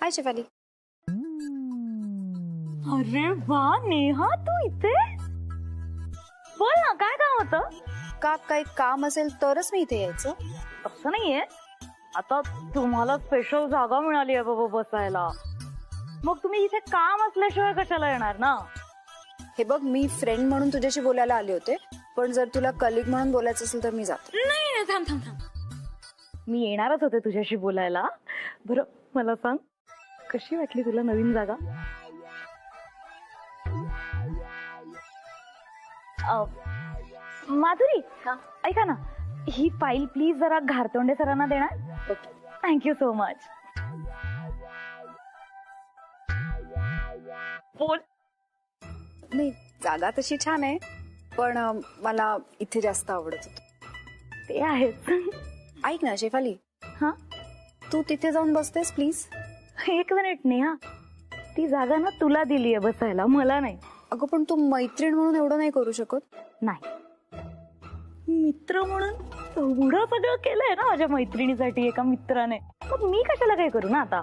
हाय शेफाली. अरे वा नेहा, तू इथे? बोल ना, काय काम होतं? का काही काम असेल तरच मी इथे यायचं? असं नाहीये. आता तुम्हाला स्पेशल जागा मिळाली आहे बाबा बसायला, मग तुम्ही इथे काम असल्याशिवाय कशाला येणार ना? हे बघ, मी फ्रेंड म्हणून तुझ्याशी बोलायला आले होते, पण जर तुला कलिग म्हणून बोलायचं असेल तर मी जाते. नाही, थांब थांब थांब. मी येणारच होते तुझ्याशी बोलायला. बरं मला सांग, कशी वाटली तुला नवीन जागा? माधुरी, ऐका ना, ही फाईल प्लीज जरा घारतोंडे सरांना देणार? Thank you so much. बोल. नाही, जागा तशी छान आहे, पण मला इथे जास्त आवडत होत. ते आहेच. ऐक ना शेफाली, हा, तू तिथे जाऊन बसतेस प्लीज? एक मिनिट नेहा, ती जागा ना तुला दिलीये बसायला, मला नाही. अगं पण तू मैत्रीण म्हणून एवढं नाही करू शकत? नाही, मित्र म्हणून एवढं सगळं केलंय ना माझ्या मैत्रिणीसाठी एका मित्राने, मग मी कशाला काय करू ना आता?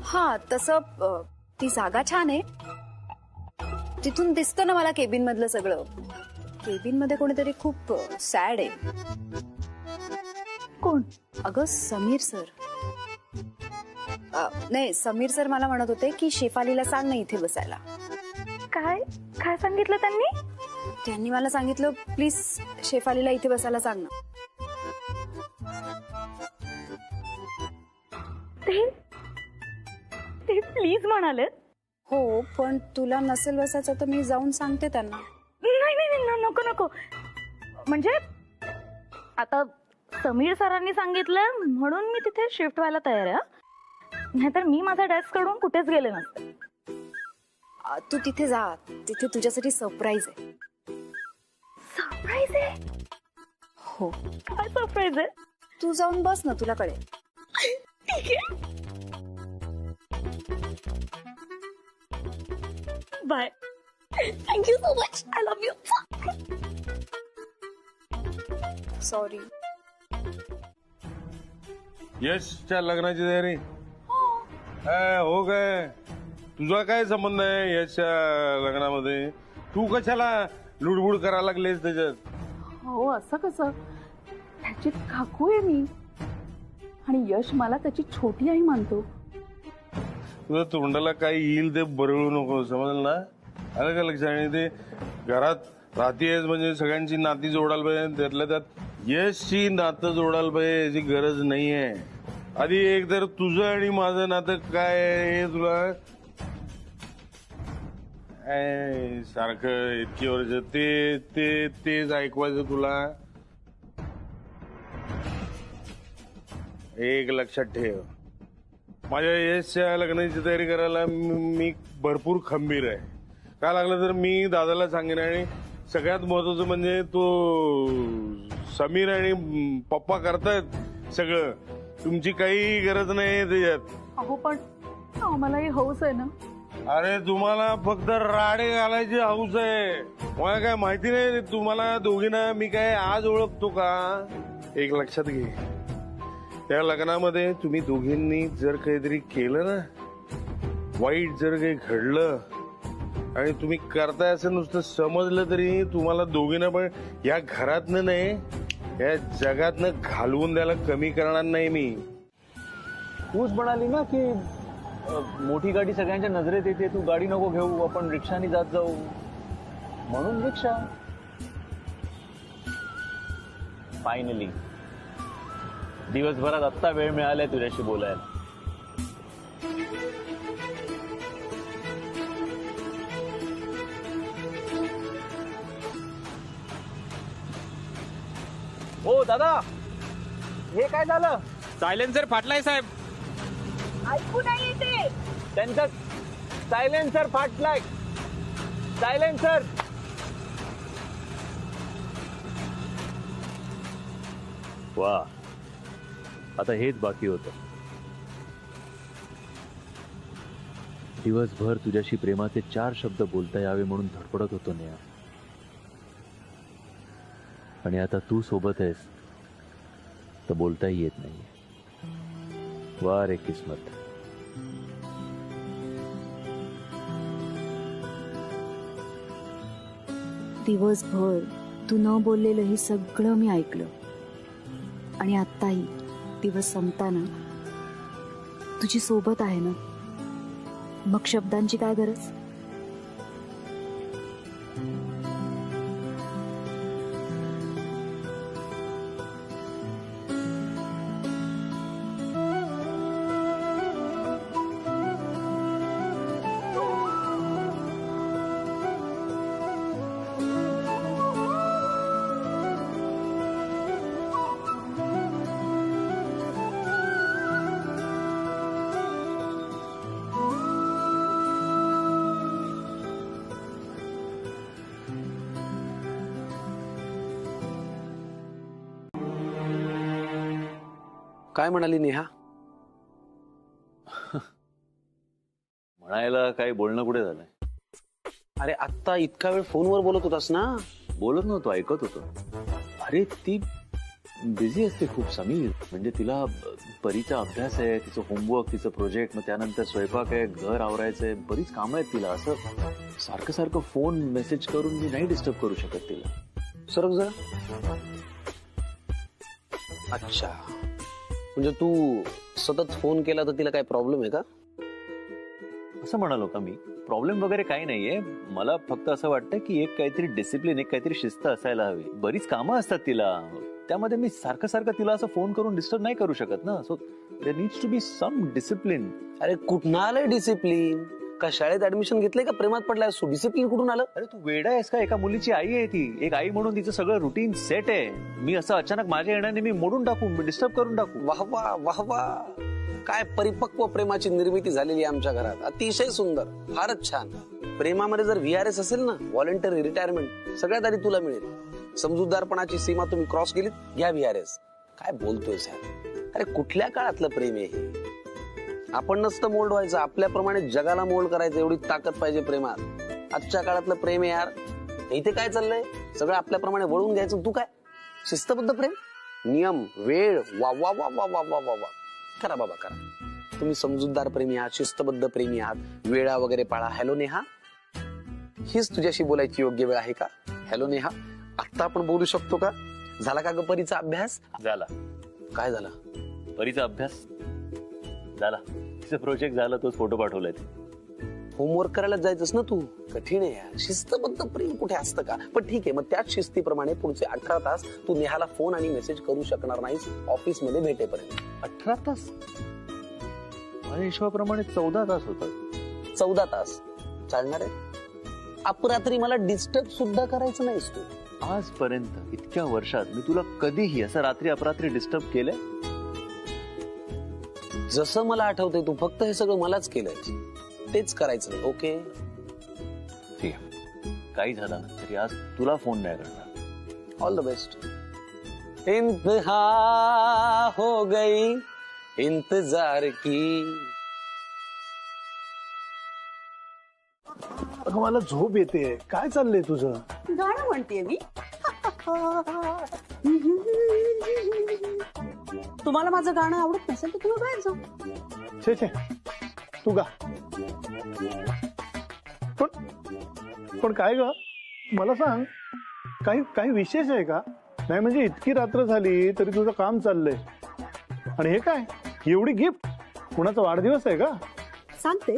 हा, तसं ती जागा छान आहे. तिथून दिसतं ना मला केबिन मधलं सगळं. केबिन मध्ये कोणीतरी खूप सॅड आहे. कोण? अगं समीर सर. नाही, समीर सर मला म्हणत होते की शेफालीला सांग ना इथे बसायला. काय काय सांगितलं त्यांनी? त्यांनी मला सांगितलं प्लीज शेफालीला इथे बसायला सांग ना. ते प्लीज म्हणाले? हो, पण तुला नसेल बसायचं तर मी जाऊन सांगते त्यांना. नाही नाही नाही, नको नको. म्हणजे आता समीर सरांनी सांगितलं म्हणून मी तिथे शिफ्ट व्हायला तयार आहे. नाहीतर मी माझा डेस्क काढून कुठेच गेले नसते. तू तिथे जा, तिथे तुझ्यासाठी सरप्राईज आहे. सरप्राईज आहे? हो. काय सरप्राईज आहे? तू जाऊन बस ना, तुला कळेल. ठीक आहे, bye. Thank you so much, I love you. Sorry. यशच्या लग्नाची तयारी हो काय? तुझा काय संबंध आहे यशच्या लग्नामध्ये? तू कशाला लुडबुड करायला लागलेस त्याच्यात? हो, असं कसं? त्याची काकू आहे मी, आणि यश मला त्याची छोटी आई मानतो. तुझ्या तोंडाला काही येईल ते बरळू नको, समजलं ना? आलं का लक्षात? आणि ते घरात राहतेस म्हणजे सगळ्यांची नाती जोडायला पाहिजे, त्यातल्या त्यात यशची नातं जोडायला पाहिजे याची गरज नाहीये. आधी एक तर तुझं आणि माझं नातं काय आहे हे तुला सारखं इतकी वर्ष तेच ऐकवायचं तुला. एक लक्षात ठेव, माझ्या यशच्या लग्नाची तयारी करायला मी भरपूर खंबीर आहे. काय लागलं तर मी दादाला सांगेन. आणि सगळ्यात महत्वाचं म्हणजे तो समीर आणि पप्पा करतायत सगळं, तुमची काही गरज नाही त्याच्यात. अहो पण आम्हालाही हौस आहे ना. अरे तुम्हाला फक्त राडे घालायची हौस आहे. मला काय माहिती नाही तुम्हाला दोघींना मी काय आज ओळखतो का? एक लक्षात घे, त्या लग्नामध्ये तुम्ही दोघींनी जर काहीतरी केलं ना, वाईट जर काही घडलं आणि तुम्ही करताय असं नुसतं समजलं तरी तुम्हाला दोघींना पण या घरातनं नाही या जगातनं घालवून द्यायला कमी करणार नाही मी. तूच म्हणाली ना की मोठी गाडी सगळ्यांच्या नजरेत येते, तू गाडी नको घेऊ, आपण रिक्षाने जात जाऊ, म्हणून रिक्षा. फायनली दिवसभरात आत्ता वेळ मिळालाय तुझ्याशी बोलायला. हो दादा, हे काय झालं? सायलेन्सर फाटलाय साहेब. ऐकू नाही येते. त्यांचा सायलेन्सर फाटलाय. सायलेन्सर. वा, आता हेच बाकी होतं. दिवसभर तुझ्याशी प्रेमाचे 4 शब्द बोलता यावे म्हणून धडपडत होतो नेहा. आणि आता तू सोबत आहेस तर बोलताही येत नाहीये. वाह रे किस्मत. दिवसभर तू न बोललेलं हे सगळं मी ऐकलं आणि आत्ताही दिवस संपताना तुझी सोबत आहे ना, मग शब्दांची काय गरज. काय म्हणाली नेहा? म्हणायला काही बोलणं कुठे झालंय? अरे आत्ता इतका वेळ फोनवर बोलत होतास ना. बोलत नव्हतो, ऐकत होतो. अरे ती बिझी असते खूप समीर. म्हणजे तिला परीचा अभ्यास आहे, तिचं होमवर्क, तिचं प्रोजेक्ट, मग त्यानंतर स्वयंपाक आहे, घर आवरायचंय, बरीच कामं आहेत तिला. असं सारखं सारखं फोन मेसेज करून मी नाही डिस्टर्ब करू शकत तिला. सरक जरा. अच्छा, म्हणजे तू सतत फोन केला तर तिला काय प्रॉब्लेम आहे का? असं म्हणालो का मी? प्रॉब्लेम वगैरे काही नाहीये. मला फक्त असं वाटतं की एक काहीतरी डिसिप्लिन, एक काहीतरी शिस्त असायला हवी. बरीच कामं असतात तिला, त्यामध्ये मी सारखं सारखं तिला असं फोन करून डिस्टर्ब नाही करू शकत ना. So there needs to be some discipline. अरे कुठं आलंय डिसिप्लिन? का शाळेत ऍडमिशन घेतलंय का प्रेमात पडलाय? सो डिसिप्लिन कुठून आलं? अरे तू वेडा आहेस का? एका मुलीची आई आहे ती. एक आई म्हणून तिचं सगळं रुटीन सेट आहे. मी असं अचानक माझ्या येण्याने मी मोडून टाकू, डिस्टर्ब करून टाकू? वाह वाह वाह वाह, काय परिपक्व प्रेमाची निर्मिती झालेली आहे आमच्या घरात. अतिशय सुंदर, फारच छान. प्रेमामध्ये जर VRS असेल ना, व्हॉलंटरी रिटायरमेंट, सगळ्यात आधी तुला मिळेल. समजूतदारपणाची सीमा तुम्ही क्रॉस केलीत, घ्या VRS. काय बोलतोय यार? अरे कुठल्या काळातलं प्रेम आहे हे? आपण नसतं मोल्ड व्हायचं, आपल्याप्रमाणे जगाला मोल्ड करायचं, एवढी ताकद पाहिजे प्रेमात. आजच्या काळातलं प्रेम आहे यार. इथे काय चाललंय? सगळं आपल्याप्रमाणे वळून घ्यायचं. तू काय शिस्तबद्ध प्रेम, नियम, वेळ, वा वा वा वा वा वा वा वा. करा बाबा करा. तुम्ही समजूतदार प्रेमी आहात, शिस्तबद्ध प्रेमी आहात, वेळा वगैरे पाळा. हॅलो नेहा, हीच तुझ्याशी बोलायची योग्य वेळ आहे का? हॅलो नेहा, आता आपण बोलू शकतो का? झाला का ग परीचा अभ्यास? झाला. काय झाला? परीचा अभ्यास झाला, तिचं प्रोजेक्ट झालं, तोच फोटो पाठवलाय. होमवर्क करायला जायचंस ना तू. कठीण आहे यार. शिस्तबद्ध प्रेम कुठे असतं का? पण ठीक आहे, मग त्याच शिस्तीप्रमाणे पुढचे 18 तास तू नेहाला फोन आणि मेसेज करू शकणार नाहीस ऑफिस मध्ये भेटेपर्यंत. 18 तास? माझ्या हिशोबाप्रमाणे 14 तास होतात. 14 तास चालणार आहे? अपरात्री मला डिस्टर्ब सुद्धा करायचं नाहीस तू. आजपर्यंत इतक्या वर्षात मी तुला कधीही असं रात्री अपरात्री डिस्टर्ब केलंय? जसं मला आठवतंय तू फक्त हे सगळं मलाच केलंय. तेच करायचं नाही. ओके ठीक आहे, काही झालं ना तरी आज तुला फोन नाही करणार. All the best. इंतहा हो गई इंतजार की. मला झोप येते. काय चाललंय तुझं? गाणं म्हणतेय मी. तुम्हाला माझं गाणं आवडत नसेल तर तुम्ही बाहेर जा. छे छे, तू गा. पण काय ग, मला सांग, काही काही विशेष आहे का? नाही म्हणजे इतकी रात्र झाली तरी तुझं काम चाललंय, आणि हे काय एवढी गिफ्ट? कुणाचा वाढदिवस आहे का? सांगते,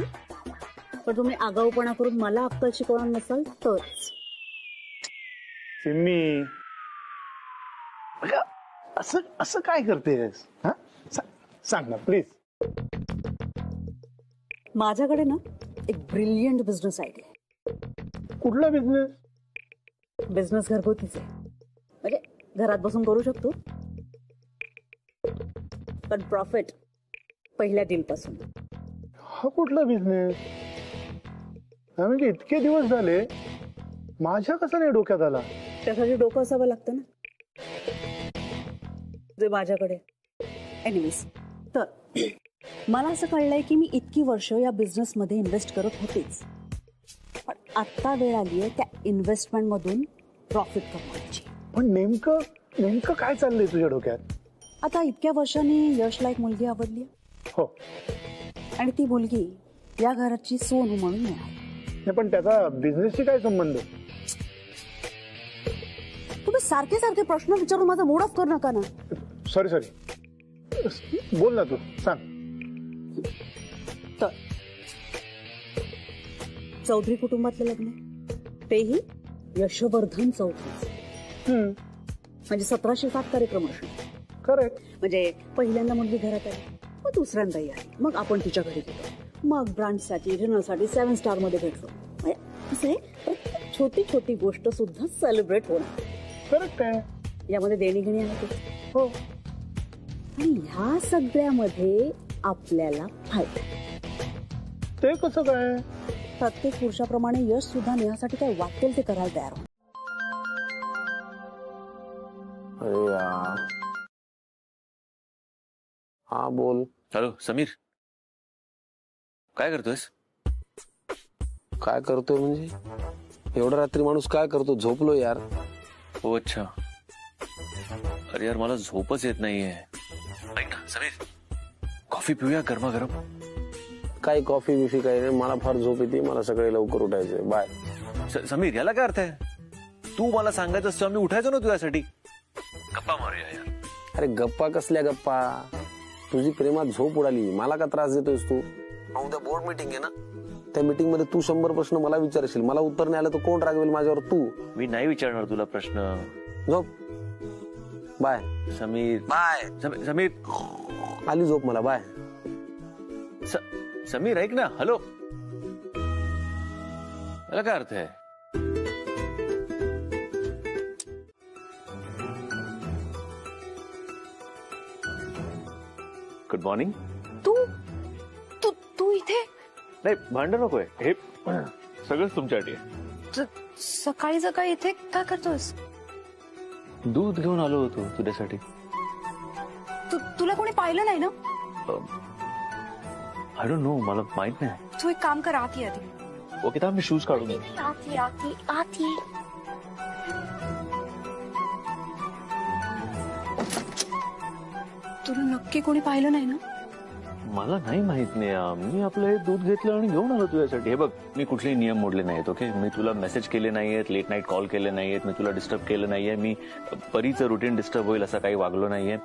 पण तुम्ही आगाऊपणा करून मला अक्कल शिकवणार नसाल तरच. सिम्मी, असं असं काय करतेस? हा, सांग ना प्लीज. माझ्याकडे ना एक ब्रिलियंट बिझनेस आयडिया आहे. कुठला बिझनेस? बिझनेस घरगुतीच आहे, म्हणजे घरात बसून करू शकतो, पण प्रॉफिट पहिल्या डील पासून. हा कुठला बिझनेस? म्हणजे इतके दिवस झाले माझ्या कसं नाही डोक्यात आला? त्यासाठी डोकं असावं लागतं ना, जे माझ्याकडे. एनिवेज, तर मला असं कळलंय की मी इतकी वर्ष या बिझनेस मध्ये इन्व्हेस्ट करत होतेच, पण आता वेळ आली आहे त्या इन्व्हेस्टमेंट मधून प्रॉफिट कमवायची. पण नेमकं काय चाललंय तुझ्या डोक्यात? आता इतक्या वर्षांनी यशला एक मुलगी आवडली, हो. आणि ती मुलगी या घराची सोनू म्हणून मिळाली. नाही, पण त्याचा बिझनेसशी काय संबंध? तुम्ही सारखे सारखे प्रश्न विचारून माझा मूड ऑफ करू नका ना. सॉरी बोल ना तू, सांग. तर चौधरी कुटुंबातलं लग्न, तेही यशवर्धन चौधरी. म्हणजे 1707 कार्यक्रम असणार. करेक्ट. म्हणजे पहिल्यांदा मुलगी घरात आली, मग दुसऱ्यांदाही आली, मग आपण तिच्या घरी गेलो, मग ब्रांचसाठी डिनरसाठी 7 स्टार मध्ये भेटलो. म्हणजे असं आहे, प्रत्येक छोटी छोटी गोष्ट सुद्धा सेलिब्रेट होणार. करेक्ट आहे. यामध्ये देणी घेणी आहे ते. हो. आणि ह्या सगळ्यामध्ये आपल्याला फायदा. ते कसं काय? प्रत्येक पुरुषाप्रमाणे यश सुद्धा नेहासाठी काय वाटेल ते करायला तयार होतं. अरे यार. हा बोल. हॅलो समीर, काय करतोयस? काय करतोय म्हणजे? एवढ्या रात्री माणूस काय करतो? झोपलो यार. हो अच्छा. अरे यार मला झोपच येत नाहीये. ऐक ना समीर, कॉफी पिऊया गरमागरम. काही कॉफी बिफी काही नाही, मला फार झोप येते. मला सकाळी लवकर उठायचंय. बाय. समीर याला काय अर्थ आहे? तू मला सांगायचं असतं मी उठायचो ना तुझ्यासाठी. गप्पा मारूया यार. अरे गप्पा कसल्या गप्पा? तुझी प्रेमात झोप उडाली, मला का त्रास देतोयस तू? उद्या बोर्ड मीटिंग आहे ना, त्या मीटिंग मध्ये तू 100 प्रश्न मला विचारशील. मला उत्तर नाही आलं तर कोण रागवेल माझ्यावर? तू. मी नाही विचारणार तुला प्रश्न. झोप. बाय समीर. बाय. समीर आली झोप मला. बाय. समीर ऐक ना. हॅलो, याला काय अर्थ आहे? Good morning. तू तू तू इथे नाही भांडण नकोय, हे सगळंच तुमच्यासाठी आहे. सकाळी सकाळी इथे काय करतोस? दूध घेऊन आलो होतो तुझ्यासाठी. तुला कोणी पाहिलं नाही ना? आय डोंट नो, मला माहित नाही. तू एक काम कर, आत ये आधी. ओके तर मी शूज काढून येतो. आत ये, आत ये, आत ये. तुला नक्की कोणी पाहिलं नाही ना? मला नाही माहित नाही. मी आपलं हे दूध घेतलं आणि घेऊन आलो तुझ्यासाठी. हे बघ, मी कुठलेही नियम मोडले नाहीत. ओके, मी तुला मेसेज केले नाहीयेत, लेट नाईट कॉल केले नाहीयेत, मी तुला डिस्टर्ब केलं नाहीये, मी परीचं रुटीन डिस्टर्ब होईल असं काही वागलो नाहीये.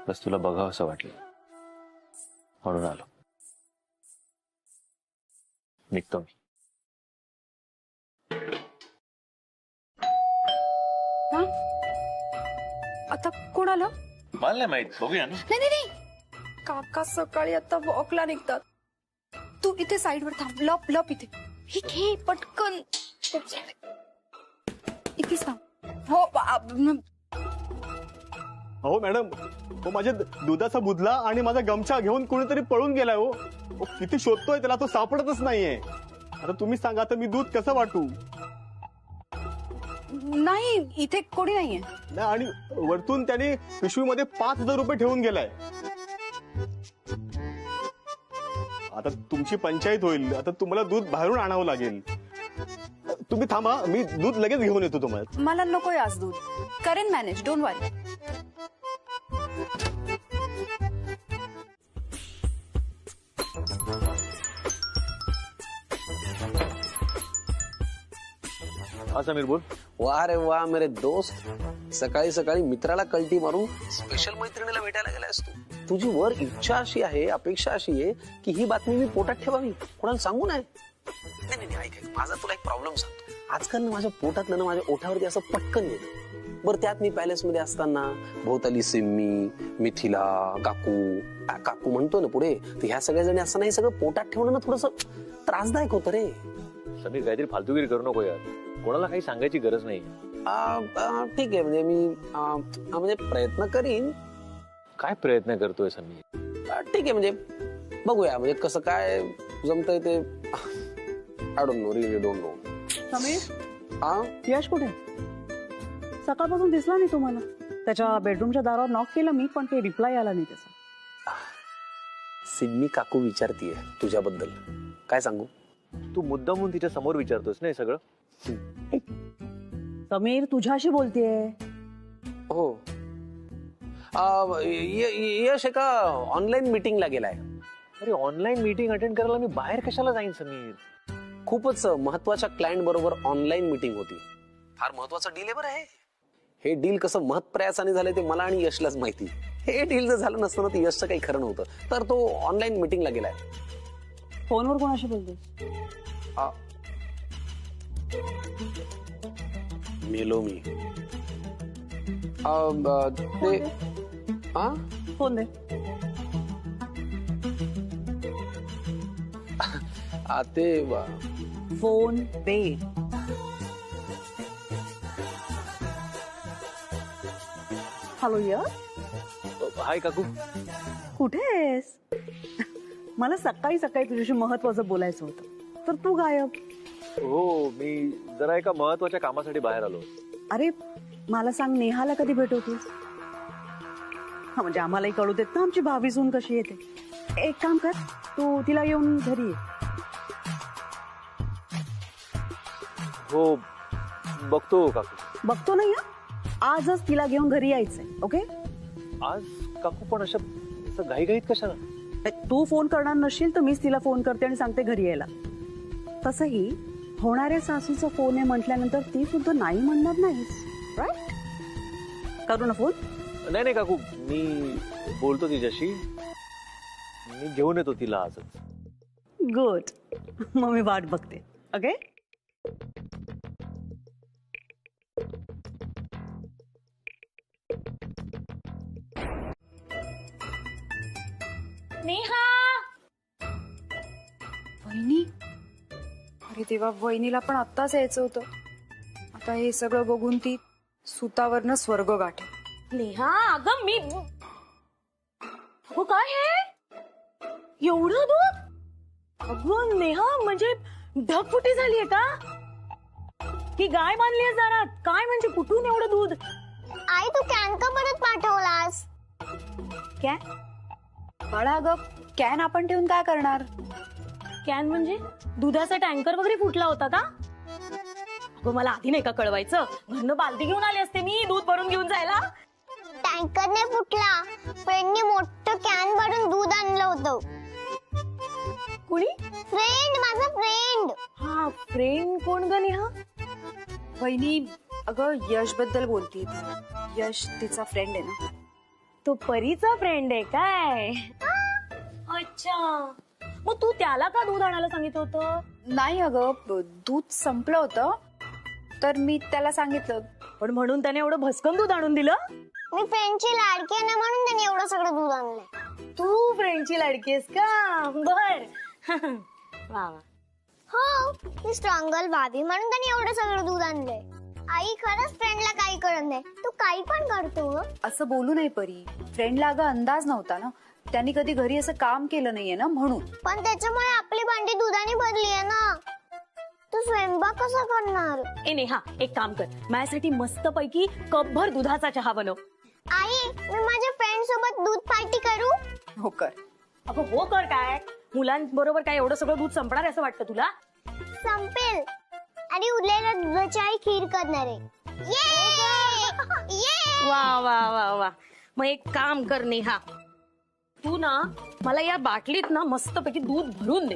बस तुला बघावं असं वाटलं म्हणून आलो. निघतो मी. आता कोण आलं? मला नाही माहित, बघूया ना. नाही नाही नाही, काका सकाळी आता वॉकला निघतात. तू इथे साईडवर थांब, लप लप इथे. हे घे पटकन. इथेच थांब. हो हो मॅडम, हो माझ्या दुधाचा बुधला आणि माझा गमछा घेऊन कोणीतरी पळून गेलाय. हो किती शोधतोय त्याला, तो सापडतच नाहीये. आता तुम्ही सांगा, आता मी दूध कसं वाटू? नाही, इथे कोणी नाहीये. आणि वरतून त्याने पिशवीमध्ये 5,000 रुपये ठेवून गेलाय. आता तुमची पंचायत होईल. आता तुम्हाला दूध बाहेरून आणावं लागेल. तुम्ही थांबा, मी दूध लगेच घेऊन येतो तुम्हाला. मला नकोय आज दूध. करेन मॅनेज, डोंट वरी. हा समीर बोल. वा रे वा मेरे दोस्त, सकाळी सकाळी मित्राला कल्टी मारून स्पेशल मैत्रिणीला भेटायला गेलायस तू. तुझी वर इच्छा अशी आहे, अपेक्षा अशी आहे की ही बातमी मी पोटात ठेवावी, कोणाला सांगू नये. नाही नाही, ऐक, माझा तुला एक प्रॉब्लेम सांगतो. आजकाल ना माझ्या पोटातलं ना माझ्या ओठावरती असं पटकन येतं. बरं, त्यात मी पॅलेस मध्ये असताना भोवताली सिम्मी, मिथिला, काकू म्हणतो ना पुढे, तर ह्या सगळ्या जणी असताना हे सगळं पोटात ठेवणं ना थोडस त्रासदायक होतं रे. समीर काहीतरी फालतूगिरी करू नको यार, कोणाला काही सांगायची गरज नाही. ठीक आहे, म्हणजे मी म्हणजे प्रयत्न करीन. काय प्रयत्न करतोय समीर? ठीक आहे, म्हणजे बघूया, म्हणजे कसं काय जमतंय ते. I don't know, really don't know. Sameer, Yash कुठे? सकाळपासून दिसला नाही तुम्हाला. त्याच्या बेडरूमच्या दारावर नॉक केलं मी, पण ते रिप्लाय आला नाही त्याचा. सिम्मी काकू विचारतीये तुझ्याबद्दल. काय सांगू? तू मुद्दामून तिच्या समोर विचारतोस नाही सगळं? समीर तुझ्याशी बोलतेय. हो, यश एका ऑनलाईन मीटिंगला गेलाय. अरे ऑनलाईन मीटिंग अटेंड करायला मी बाहेर कशाला जाईन समीर? खूपच महत्वाच्या क्लायंट बरोबर ऑनलाईन मीटिंग होती. फार महत्वाचा डील आहे बरं आहे. हे डील कसं महत्प्रयासाने झालं ते मला आणि यशलाच माहिती. हे डील जर झालं नसतं ना तर यशचं काही खरं नव्हतं. तर तो ऑनलाईन मीटिंगला गेलाय. फोनवर कोणाशी बोलतोय? मेलो मी. फोन दे. ते फोन दे. हॅलो यश, हाय काकू. कुठे आहेस? मला सकाळी सकाळी तुझ्याशी महत्वाचं बोलायचं होतं तर तू गायब. हो, मी जरा एका महत्वाच्या कामासाठी बाहेर आलो. अरे मला सांग, नेहाला कधी भेटवतोस? हा म्हणजे आम्हालाही कळू देत ना आमची भावी सून कशी येते. एक काम कर, तू तिला येऊन घरी ये. हो बघतो काकू. बघतो नाही हं? आजच तिला घेऊन घरी यायचंय. ओके? आज काकू पण असं घाईघाईत कशाला? तू फोन करणार नसशील तर मीच तिला फोन करते आणि सांगते घरी यायला. तसंही होणाऱ्या सासूचा फोन आहे म्हटल्यानंतर ती सुद्धा नाही म्हणणार नाहीस, राईट? करू ना फोन? नाही काकू, मी बोलतो तिच्याशी. मी घेऊन येतो तिला आजच. गुड. मग मी वाट बघते. ओके? नेहा. वहिनी, अरे तेव्हा वहिनीला पण आत्ताच यायचं होतं. आता हे सगळं बघून ती सुतावरनं स्वर्ग गाठे. नेहा अगं मी अगं काय हे एवढं दूध? अगं नेहा म्हणजे ढगफुटी झालीये का? की गाय बांधलीये दारात? काय म्हणजे कुठून एवढं दूध? आई तू कॅन का परत पाठवलास? कॅन? बाळा अगं कॅन आपण ठेवून काय करणार? कॅन म्हणजे दुधाचा टँकर वगैरे फुटला होता का? अगं मला आधी नाही का कळवायचं? घरनं बालदी घेऊन आले असते मी दूध भरून घेऊन जायला. टँकर नाही फुटला, फ्रेंडनी मोठं कॅन भरून दूध आणलं होतं. कुणी? फ्रेंड, माझा फ्रेंड. हा फ्रेंड कोण ग नेहा? वहिनी अगं यश बद्दल बोलतीये ती. यश तिचा फ्रेंड आहे ना. तो परीचा फ्रेंड आहे काय? अच्छा, मग तू त्याला का दूध आणायला सांगितलं होतं? नाही अगं, दूध संपलं होतं तर मी त्याला सांगितलं. पण म्हणून त्याने एवढं भस्कन दूध आणून दिलं? मी फ्रेंडची लाडकी आहे ना म्हणून त्याने एवढं सगळं दूध आणलंय. तू फ्रेंडची लाडकी आहेस का? बर. वा वा. हो, मी स्ट्रॉंगल भाभी म्हणून त्याने एवढं सगळं दूध आणलंय. आई खरंच फ्रेंडला काही कळत नाही. तू काही पण करतो ग. असं बोलू नाही परी. फ्रेंडला अगं अंदाज नव्हता ना. त्यांनी कधी घरी असं काम केलं नाहीये ना म्हणून. पण त्याच्यामुळे आपली भांडी दुधाने भरली आहे ना. तू स्वयंपाक कसा करणार? ए नेहा एक काम कर, माझ्यासाठी मस्त पैकी कपभर दुधाचा चहा बनव. आई मी माझ्या फ्रेंड सोबत दूध पार्टी करू? हो कर. अगं हो कर. काय मुलांबरोबर काय एवढं सगळं दूध संपणार असं वाटतं तुला? संपेल. आणि उरलेल्या दुधाची आई खीर करणार आहे. वा वा वा वा. मग एक काम कर नेहा, तू ना मला या बाटलीत ना मस्त पैकी दूध भरून दे.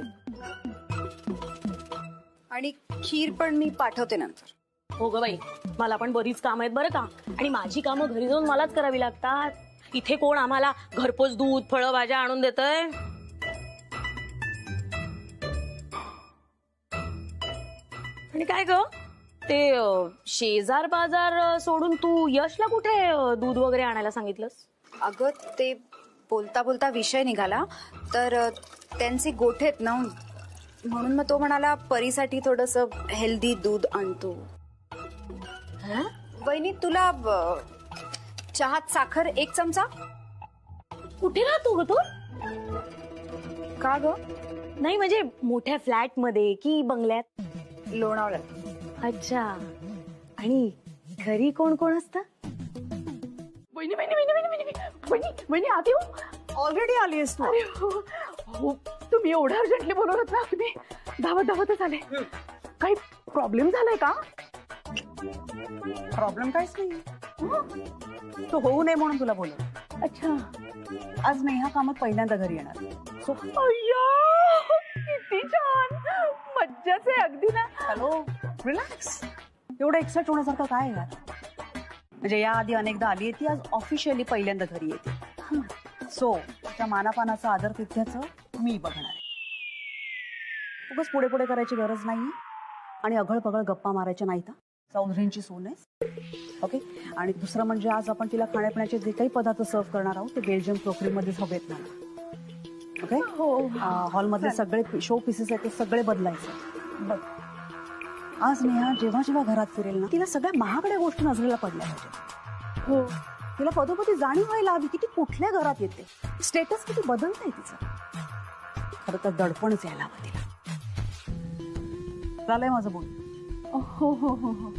आणि खीर पण मी पाठवते नंतर. हो ग बाई, मला पण बरीच काम आहेत बरं का. आणि माझी कामं घरी जाऊन मलाच करावी लागतात. इथे कोण आम्हाला घरपोच दूध फळं भाज्या आणून देतंय? आणि काय ग ते शेजार बाजार सोडून तू यशला कुठे दूध वगैरे आणायला सांगितलंस? अगं ते बोलता बोलता विषय निघाला तर त्यांचे गोठेत ना म्हणून मग तो म्हणाला परीसाठी थोडस हेल्दी दूध आणतो. वहिनी तुला चहात साखर 1 चमचा. कुठे राहतो ग तू? का ग? नाही म्हणजे मोठ्या फ्लॅट मध्ये की बंगल्यात? लोणावळ्यात. अच्छा. आणि घरी कोण कोण असतं? वहिनी वहिनी वहिनी वहिनी वहिनी वहिनी वहिनी आधी हो. ऑलरेडी आली आहेस तू. हो, तुम्ही एवढं अर्जंटली बोलवत ना तुम्ही धावतच आले. काही प्रॉब्लेम झालाय का? प्रॉब्लेम काहीच नाही. तो होऊ नये म्हणून तुला बोलव. अच्छा. आज नेहा कामात पहिल्यांदा घरी येणार. सो अय्या, किती छान, मज्जाच आहे अगदी ना. Hello, relax. एवढं एक्साइट होण्यासारखं काय आहे यार? म्हणजे याआधी अनेकदा आली आहे ती, आज ऑफिशियली पहिल्यांदा घरी येते. सो त्या मानापानाचा आदर तिथ्याचं मी बघणार आहे. उगाच पुढे पुढे करायची गरज नाही आणि अघळ पगळ गप्पा मारायच्या नाहीत. चौधरींची सून आहे. ओके. आणि दुसरं म्हणजे आज आपण तिला खाण्यापिण्याचे जे काही पदार्थ सर्व करणार आहोत ते बेल्जियम क्रोकरीमध्येच हवेत ना. ओके. हॉलमधले सगळे शो पीसेस आहेत ते सगळे बदलायचे. बघ, आज नेहा जेव्हा जेव्हा घरात फिरेल ना तिला सगळ्या महागड्या गोष्टी नजरेला पडल्या पाहिजे. हो. तिला पदोपदी जाणीव व्हायला हवी की ती कुठल्या घरात येते, स्टेटस किती बदलतंय तिचं. खरं तर दडपणच यायला हवं तिला. झालंय माझं बोल. हो हो हो हो.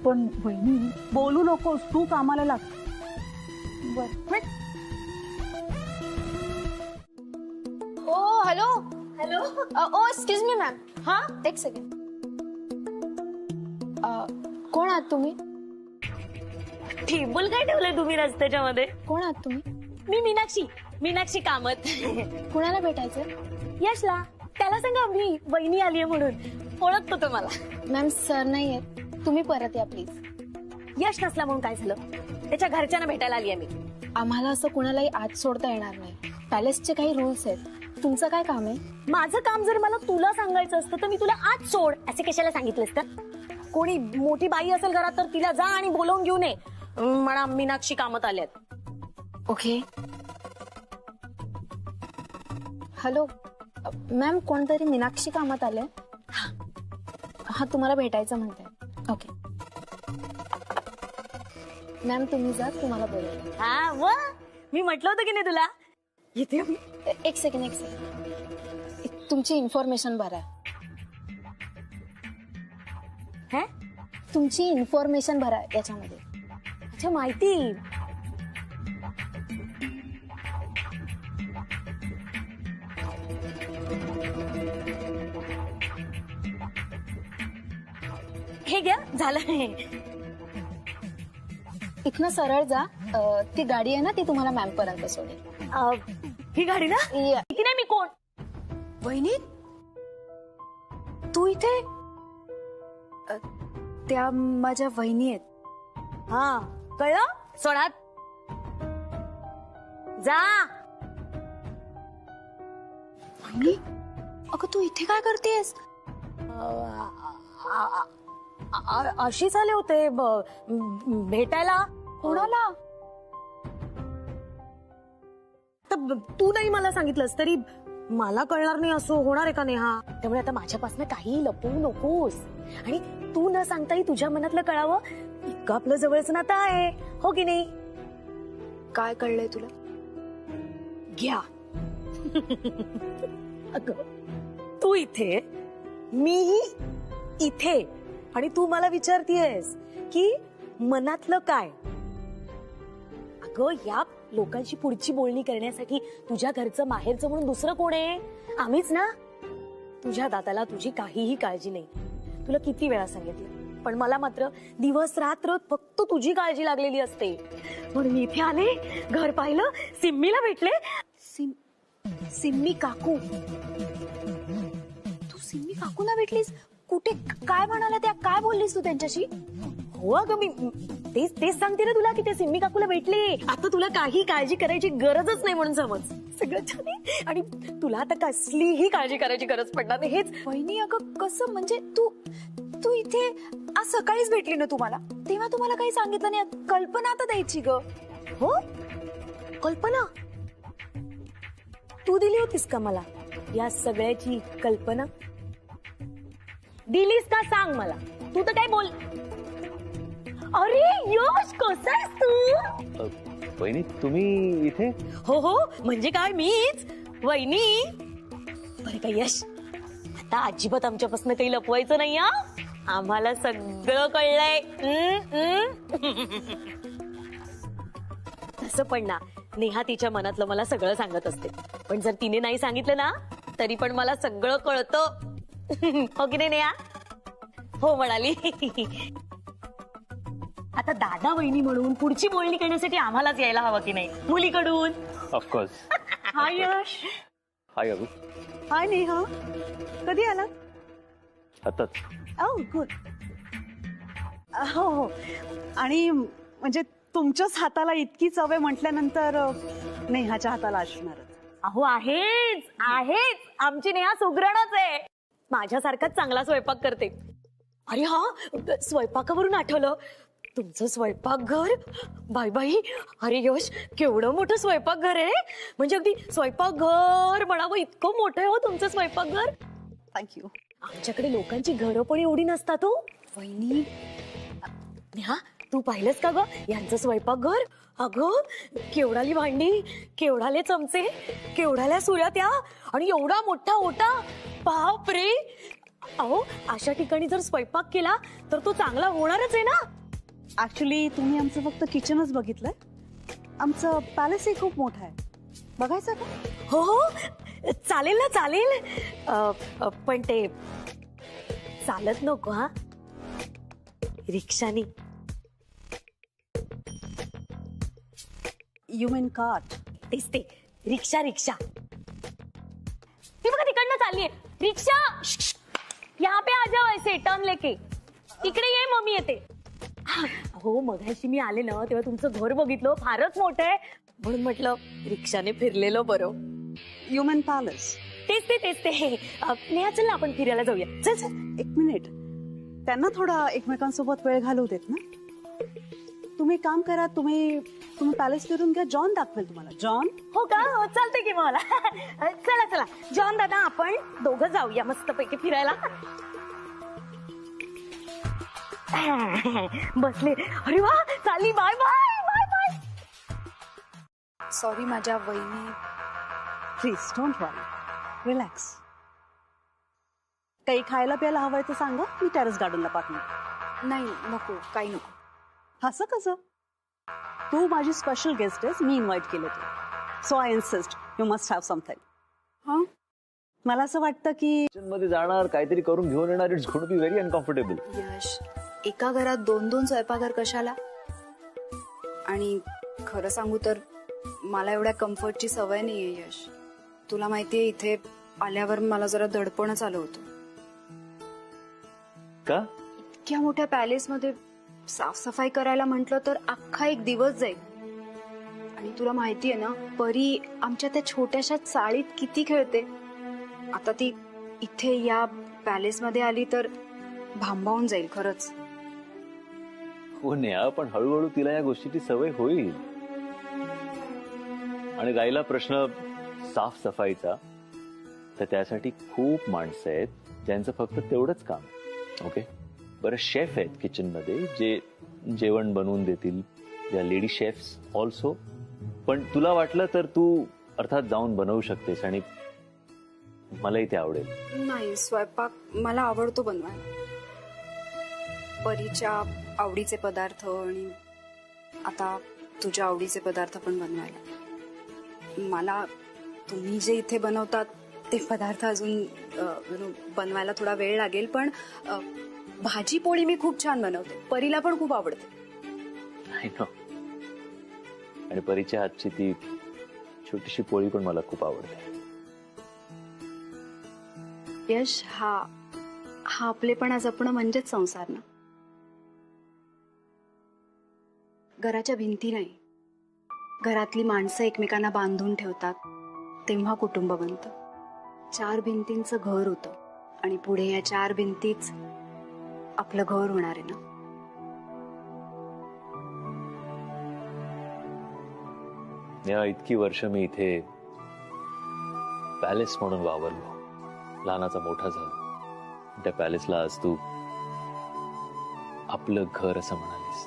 पण वहिनी, बोलू नकोस, तू कामाला लाग. बर. ओ हॅलो हॅलो. ओ एक्सक्यूज मी मॅम. हा, एक सेकंड. कोण आहात तुम्ही? टेबल काय ठेवलंय तुम्ही रस्त्याच्या मध्ये? कोण आहात तुम्ही? मी मीनाक्षी कामत. कुणाला भेटायचं? यशला. त्याला सांगा मी वहिनी आलीये म्हणून. ओळखतो तो मला. मॅम सर नाही आहेत, तुम्ही परत या प्लीज. यश नसला म्हणून काय झालं? त्याच्या घरच्यांना भेटायला आली आहे मी. आम्हाला असं कुणालाही आत सोडता येणार नाही. पॅलेसचे काही रूल्स आहेत. तुमचं काय काम आहे? माझं काम जर मला तुला सांगायचं असतं तर मी तुला आज सोड असे कशाला सांगितलंस का? कोणी मोठी बाई असेल घरात तर तिला जा आणि बोलवून घेऊन ये. म्हणा मीनाक्षी कामत आल्यात. ओके. हॅलो मॅम, कोणतरी मीनाक्षी कामात आले. हा, तुम्हाला भेटायचं म्हणताय. ओके मॅम, तुम्ही जा, तुम्हाला बोलू. हा व मी म्हटलं होतं की नाही तुला येते. एक सेकंड. तुमची इन्फॉर्मेशन भरा. हे तुमची इन्फॉर्मेशन भरा याच्यामध्ये. अच्छा, माहिती. हे घ्या, झालं. इथनं सरळ जा. ती गाडी आहे ना, ती तुम्हाला मॅम पर्यंत सोडेल. ही गाडी ना? ती नाही. मी कोण? वहिनी, तू इथे? त्या माझ्या वहिनी आहेत. हा, कळलं? सोडात जा. वहिनी, अगं तू इथे काय करतेस? अशीच आले होते भेटायला. कोणाला? तर तू नाही मला सांगितलंस तरी मला कळणार नाही असं होणार आहे का नेहा? त्यामुळे आता माझ्यापासून काही लपवू नकोस. आणि तू न सांगताही तुझ्या मनातलं कळावं इतकं आपलं जवळच नातं आहे, हो की नाही? काय कळलंय तुला? घ्या. अगं, तू इथे, मीही इथे, आणि तू मला विचारतीयस की मनातलं काय? अगं, या लोकांची पुढची बोलणी करण्यासाठी तुझ्या घरचं माहेरचं म्हणून दुसरं कोण आहे? आम्हीच ना. तुझ्या दादाला तुझी काहीही काळजी नाही. तुला किती वेळा सांगितलं, पण मला मात्र दिवस रात्र फक्त तुझी काळजी लागलेली असते. म्हणून मी इथे आले, घर पाहिलं, सिम्मीला भेटले. सिम्मी काकू? तू सिम्मी काकूला भेटलीस? कुठे? काय म्हणाला त्या? काय बोललीस तू त्यांच्याशी? हो अगं, मी तेच सांगते ना तुला की ते सिम्मी काकूला भेटले. आता तुला काही काळजी करायची गरजच नाही म्हणून समज. सगळं छान आहे आणि तुला आता कसलीही काळजी करायची गरज पडणार नाही. हेच. वहिनी, अगं कसं? म्हणजे तू इथे आज सकाळीच भेटली ना तुम्हाला, तेव्हा तुम्हाला काही सांगितलं नाही? कल्पना आता द्यायची ग. हो, कल्पना तू दिली होतीस का मला या सगळ्याची कल्पना? दिलीस का सांग मला. तू तर काय बोल. अरे यश, कसा आहेस तू? वहिनी, तुम्ही इथे? हो हो, म्हणजे काय, मीच वहिनी. बरं का यश, आता अजिबात आमच्यापासून काही लपवायचं नाही हा. आम्हाला सगळं कळलंय. तसं पण ना, नेहा तिच्या मनातलं मला सगळं सांगत असते. पण जर तिने नाही सांगितलं ना तरी पण मला सगळं कळतं. हो की नाही नेहा? हो म्हणाली. आता दादा वहिनी म्हणून पुढची बोलणी करण्यासाठी आम्हालाच यायला हवं की नाही मुलीकडून. ऑफकोर्स. हाय यश. हाय अगू. हाय नेहा, कधी आला? आताच. ओ गुड. हो हो, आणि म्हणजे तुमच्याच हाताला इतकी चव आहे म्हटल्यानंतर नेहाच्या हाताला असणारच. अहो आहेच आहेच, आमची नेहा सुगरणच आहे. माझ्यासारखाच चांगला स्वयंपाक करते. अरे हा, स्वयंपाकावरून आठवलं, तुमचं स्वयंपाकघर, बाई बाई, अरे यश, केवढं मोठं स्वयंपाकघर आहे. म्हणजे अगदी स्वयंपाकघर म्हणावं इतकं मोठं आहे हो तुमचं स्वयंपाकघर. थँक्यू. आमच्याकडे लोकांची घरं पण एवढी नसतात हो. वहिनी, नेहा, तू पाहिलंस का ग यांचं स्वयंपाकघर? अगं, केवढाली भांडी, केवढाले चमचे, केवढाल्या सुऱ्या त्या, आणि एवढा मोठा ओटा. बाप रे. अहो, अशा ठिकाणी जर स्वयंपाक केला तर तो चांगला होणारच आहे ना. ऍक्च्युली तुम्ही आमचं फक्त किचनच बघितलंय. आमचं पॅलेसही खूप मोठं आहे, बघायचं का? हो हो, चालेल ना, चालेल. पण ते चालत नको हा, रिक्षानी. You mean cart? तेच ते, रिक्षा रिक्षा. ती बघा तिकडनं चाललीये रिक्षा. यहाँ पे आ जाओ ऐसे टर्न लेके. इकडे ये, मम्मी येते. हो, मगाशी मी आले ना तेव्हा तुमचं घर बघितलं, फारच मोठं आहे, म्हणून म्हटलं रिक्षाने फिरलेलो बरं. You mean palace? तेच ते तेच ते. नेहा, चल ना आपण फिरायला जाऊया. चल चल. एक मिनिट, त्यांना थोडा एकमेकांसोबत वेळ घालवू देत ना. तुम्ही काम करा, तुम्ही पॅलेस फिरून घ्या, जॉन दाखवेल तुम्हाला. जॉन? हो का? हो, चालतंय की मला. चला चला जॉन दादा, आपण दोघं जाऊया मस्तपैकी फिरायला. बसले. अरे वा, चालली. Bye bye bye bye. Sorry माझ्या वहिनी. Please don't worry, relax. काही खायला प्यायला हवंय तर सांगा, मी टेरेस गार्डनला पाठवते. नाही, नको, काही नको. असं कसं? तू माझी स्पेशल गेस्ट आहेस, मी इन्व्हाइट केलं तू, so I insist you must have something. हा, मला असं वाटतं की किचन मध्ये जाणार, काहीतरी करून घेऊन येणार, it's going to be very uncomfortable. Yash, एका घरात 2-2 स्वयंपाकघर कशाला? आणि खरं सांगू तर मला एवढ्या कम्फर्टची सवय नाहीये यश. तुला माहितीये, इथे आल्यावर मला जरा दडपणच आलं होतं. का? इतक्या मोठ्या पॅलेसमध्ये साफसफाई करायला म्हटलं तर अख्खा एक दिवस जाईल. आणि तुला माहितीये ना, परी आमच्या त्या छोट्याशा चाळीत किती खेळते. आता ती इथे या पॅलेसमध्ये आली तर भांबावून जाईल खरंच. हो नेहा, पण हळूहळू तिला या गोष्टीची सवय होईल. आणि राहिला प्रश्न साफसफाईचा, तर त्यासाठी खूप माणसं आहेत ज्यांचं फक्त तेवढंच काम. ओके, बरं, शेफ आहेत किचन मध्ये जे जेवण बनवून देतील, या लेडी शेफ्स ऑल्सो. पण तुला वाटलं तर तू अर्थात जाऊन बनवू शकतेस, आणि मलाही ते आवडेल. नाही, स्वयंपाक मला आवडतो बनवायला. परीच्या आवडीचे पदार्थ आणि आता तुझ्या आवडीचे पदार्थ पण बनवायला. मला तुम्ही जे इथे बनवतात ते पदार्थ अजून बनवायला थोडा वेळ लागेल, पण भाजी पोळी मी खूप छान बनवते. परीला पण खूप आवडते. I know. आणि परीच्या हातची ती छोटीशी पोळी पण मला खूप आवडते. यश, हा आपलेपणा जपणं म्हणजेच संसार ना. घराच्या भिंती नाही, घरातली माणसं एकमेकांना बांधून ठेवतात, तेव्हा कुटुंब बनतं. 4 भिंतींचं घर होतं आणि पुढे या 4 भिंतीच आपलं घर होणार आहे ना. या इतकी वर्ष मी इथे पॅलेस म्हणून वावरलो, लहानाचा मोठा झालो. त्या पॅलेसला आज तू आपलं घर असं म्हणालीस.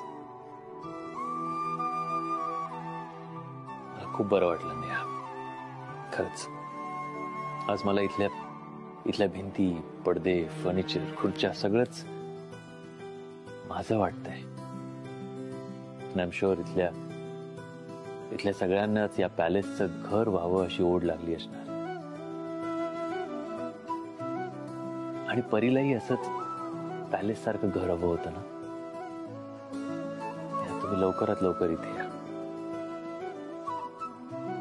मला खूप बरं वाटलं नेहा, खरंच. आज मला इथल्या भिंती, पडदे, फर्निचर, खुर्च्या सगळंच माझं वाटतंय. आय एम शुअर इथल्या सगळ्यांनाच या पॅलेसचं घर व्हावं अशी ओढ लागली असणार. आणि परीलाही असंच पॅलेस सारखं घर हवं होतं ना. तुम्ही लवकरात लवकर इथे या.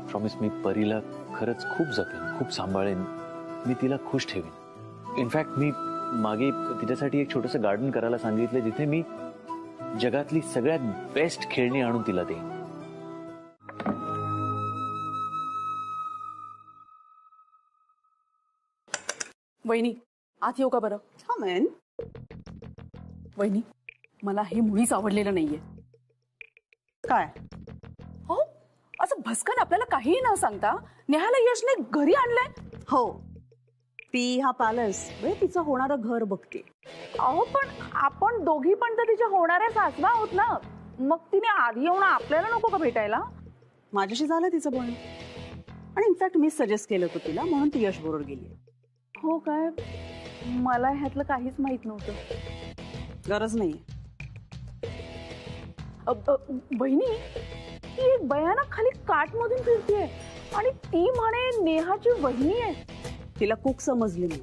प्रॉमिस, मी परीला खरंच खूप जपेन, खूप सांभाळेन, मी तिला खुश ठेवीन. इनफॅक्ट मी मागे तिच्यासाठी एक छोटंसं गार्डन करायला सांगितलं जिथे मी जगातली सगळ्यात बेस्ट खेळणी आणून तिला देईन. वहिनी आत येऊ का बरं? हा मॅन. वहिनी मला हे मुळीच आवडलेलं नाहीये. काय? हो, असं भस्कन आपल्याला काहीही न सांगता नेहाला यशने घरी आणलंय. हो, ती हा पॅलेस तिचं होणारं घर बघते. अहो पण आपण दोघी पण तर तिच्या होणाऱ्या सासवा आहोत ना, मग तिने आधी येऊन आपल्याला नको का भेटायला? माझ्याशी झालं तिचं बोलणं, आणि इनफॅक्ट मी सजेस्ट केलं होतं तिला, म्हणून ती यश बरोबर गेली. हो काय? मला ह्यातलं काहीच माहित नव्हतं. गरज नाही. बहिणी, ती एक भयानक खाली काट मधून फिरतीये आणि ती म्हणे नेहाची वहिनी आहे. तिला कुक समजली मी.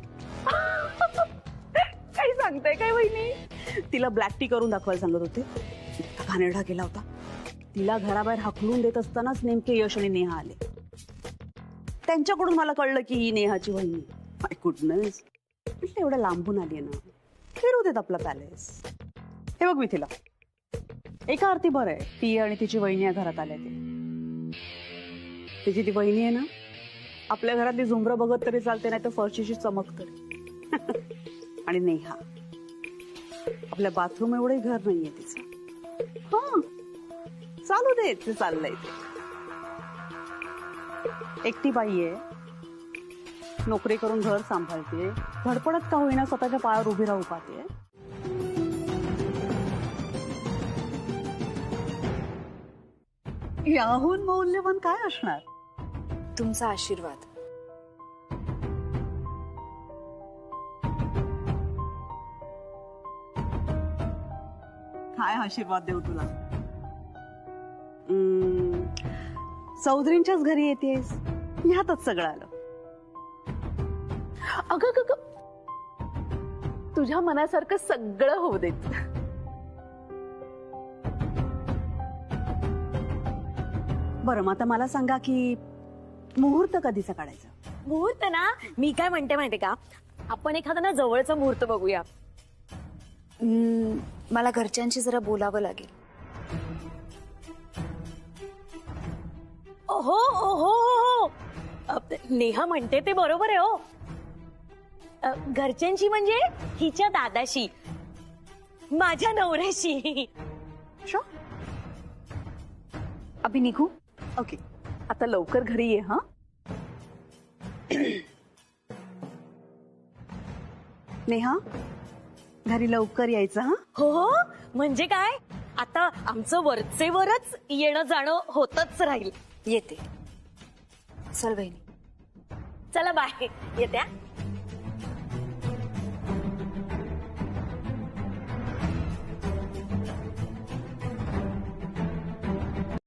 काही सांगताय काय वहिनी? तिला ब्लॅक टी करून दाखवायला सांगत होते, इतका घाणेरडा केला होता. तिला घराबाहेर हाकलून देत असतानाच नेमके यश आणि नेहा आले. त्यांच्याकडून मला कळलं की ही नेहाची वहिनी. माय गुडनेस, एवढं लांबून आली ना, फिरू देत आपला पॅलेस. हे बघ मी तिला एका अर्थी बरं आहे, ती आणि तिची वहिनी या घरात आल्या. तिची ती वहिनी आहे ना, आपल्या घरातली झुंबरं बघत तरी चालते, नाही तर फरशीची चमक तरी. आणि नेहा, आपल्या बाथरूम एवढंही घर नाहीये तिचं. हा, चालू दे, ते चाललंय ते. एकटी बाई आहे, नोकरी करून घर सांभाळते, धडपडत का होईना स्वतःच्या पायावर उभी राहू पाहते. याहून मौल्यवान काय असणार? तुमचा आशीर्वाद. काय आशीर्वाद देऊ तुला? चौधरींच्याच घरी येतेस, ह्यातच सगळं आलं. अगं तुझ्या मनासारखं सगळं होऊ देत. बरं, मग आता मला सांगा की मुहूर्त कधीचा काढायचा? मुहूर्त ना, मी काय म्हणते माहितीये का, आपण एखादा ना जवळचा मुहूर्त बघूया. मला घरच्यांशी जरा बोलावं लागेल. हो हो हो, नेहा म्हणते ते बरोबर आहे. हो, घरच्यांशी म्हणजे हिच्या दादाशी, माझ्या नवऱ्याशी. अभि निघू? ओके, आता लवकर घरी ये. हा, नेहा घरी लवकर यायचं. हा हो, म्हणजे काय, आता आमचं वरचेवरच येणं जाणं होतच राहील. येते. चल बहिणी. चला बाय, येत्या.